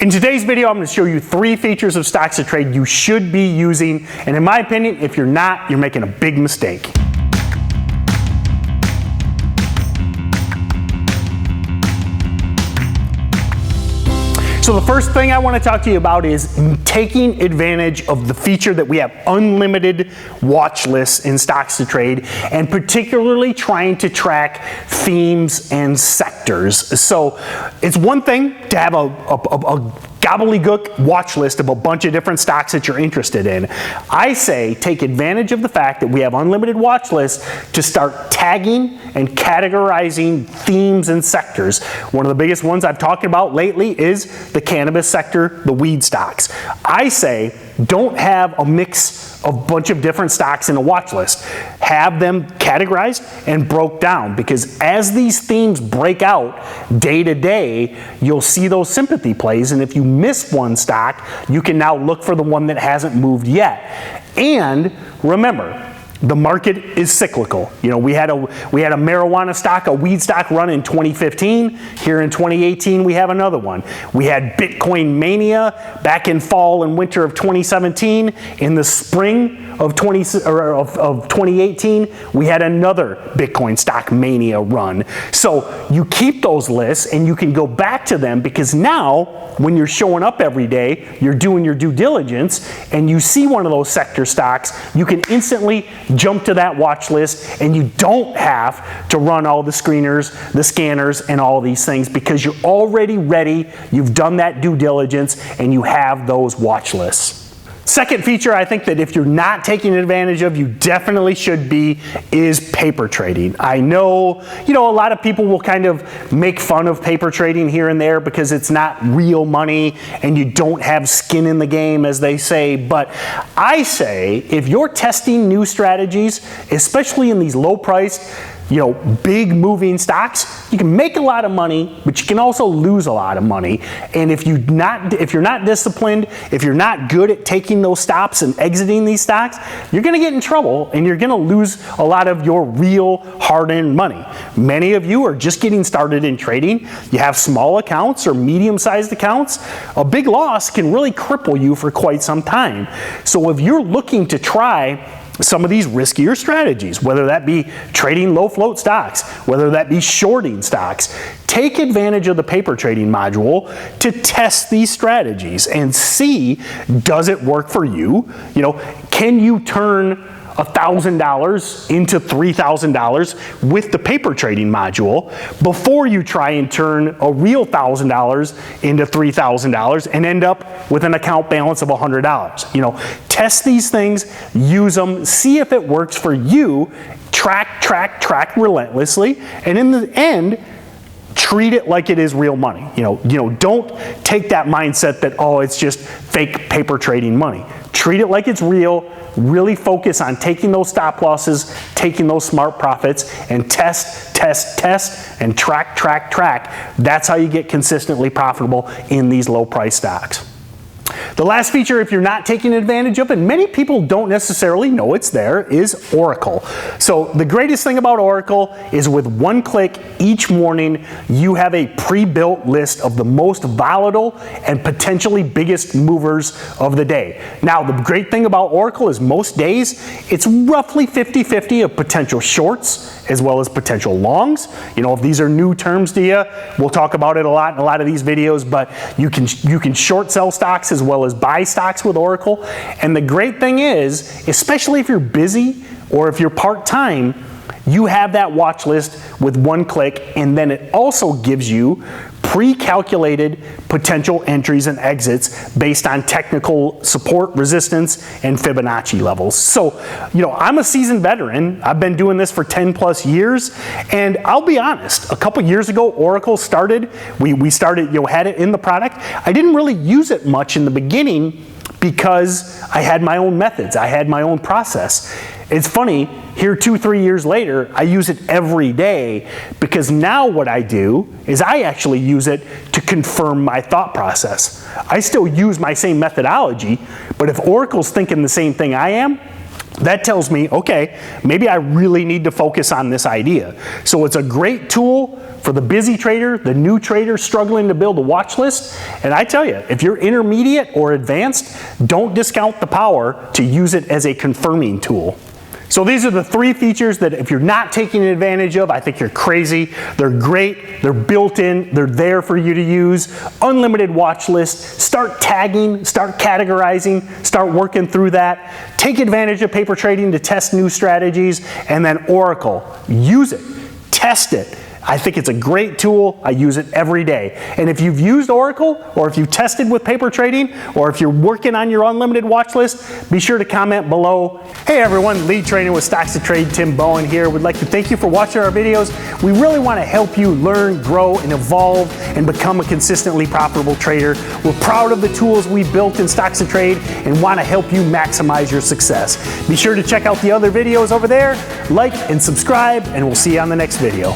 In today's video, I'm going to show you 3 features of StocksToTrade you should be using, and in my opinion, if you're not, you're making a big mistake. So the first thing I want to talk to you about is taking advantage of the feature that we have unlimited watch lists in StocksToTrade, and particularly trying to track themes and sectors. So it's one thing to have a gobbledygook watch list of a bunch of different stocks that you're interested in. I say take advantage of the fact that we have unlimited watch lists to start tagging and categorizing themes and sectors. One of the biggest ones I've talked about lately is the cannabis sector, the weed stocks. I say don't have a mix of a bunch of different stocks in a watch list. Have them categorized and broke down, because as these themes break out day to day, you'll see those sympathy plays, and if you miss one stock, you can now look for the one that hasn't moved yet. And remember, the market is cyclical. You know, we had a marijuana stock, a weed stock run in 2015. Here in 2018, we have another one. We had Bitcoin mania back in fall and winter of 2017. In the spring of 2018, we had another Bitcoin stock mania run. So you keep those lists and you can go back to them, because now when you're showing up every day, you're doing your due diligence, and you see one of those sector stocks, you can instantly jump to that watch list, and you don't have to run all the screeners, the scanners, and all these things, because you're already ready, you've done that due diligence, and you have those watch lists. Second feature I think that if you're not taking advantage of, you definitely should be, is paper trading. I know, a lot of people will kind of make fun of paper trading here and there because it's not real money and you don't have skin in the game, as they say. But I say if you're testing new strategies, especially in these low priced, big moving stocks, you can make a lot of money, but you can also lose a lot of money. And if you're not disciplined, if you're not good at taking those stops and exiting these stocks, you're going to get in trouble and you're going to lose a lot of your real hard-earned money. Many of you are just getting started in trading. You have small accounts or medium-sized accounts. A big loss can really cripple you for quite some time. So if you're looking to try some of these riskier strategies, whether that be trading low float stocks, whether that be shorting stocks, take advantage of the paper trading module to test these strategies and see, does it work for you? Can you turn $1,000 into $3,000 with the paper trading module before you try and turn a real $1,000 into $3,000 and end up with an account balance of $100? Test these things, use them, see if it works for you, track relentlessly, and in the end, treat it like it is real money. Don't take that mindset that, oh, it's just fake paper trading money. Treat it like it's real. Really focus on taking those stop losses, taking those smart profits, and test, and track. That's how you get consistently profitable in these low price stocks. The last feature, if you're not taking advantage of, and many people don't necessarily know it's there, is Oracle. So the greatest thing about Oracle is with one click each morning, you have a pre-built list of the most volatile and potentially biggest movers of the day. Now, the great thing about Oracle is most days, it's roughly 50-50 of potential shorts as well as potential longs. If these are new terms to you, we'll talk about it a lot in a lot of these videos, but you can short sell stocks as well as buy stocks with Oracle. And the great thing is, especially if you're busy or if you're part-time, you have that watch list with one click, and then it also gives you pre-calculated potential entries and exits based on technical support, resistance, and Fibonacci levels. So, I'm a seasoned veteran. I've been doing this for 10 plus years, and I'll be honest, a couple years ago, Oracle started, we started, had it in the product. I didn't really use it much in the beginning because I had my own methods. I had my own process. It's funny, here 2-3 years later, I use it every day, because now what I do is I actually use it to confirm my thought process. I still use my same methodology, but if Oracle's thinking the same thing I am, that tells me, okay, maybe I really need to focus on this idea. So it's a great tool for the busy trader, the new trader struggling to build a watch list. And I tell you, if you're intermediate or advanced, don't discount the power to use it as a confirming tool. So these are the 3 features that if you're not taking advantage of, I think you're crazy. They're great, they're built in, they're there for you to use. Unlimited watch list, start tagging, start categorizing, start working through that. Take advantage of paper trading to test new strategies, and then Oracle, use it, test it. I think it's a great tool. I use it every day. And if you've used Oracle, or if you've tested with paper trading, or if you're working on your unlimited watch list, be sure to comment below. Hey everyone, lead trader with StocksToTrade, Tim Bowen here. We'd like to thank you for watching our videos. We really want to help you learn, grow, and evolve and become a consistently profitable trader. We're proud of the tools we built in StocksToTrade and want to help you maximize your success. Be sure to check out the other videos over there, like and subscribe, and we'll see you on the next video.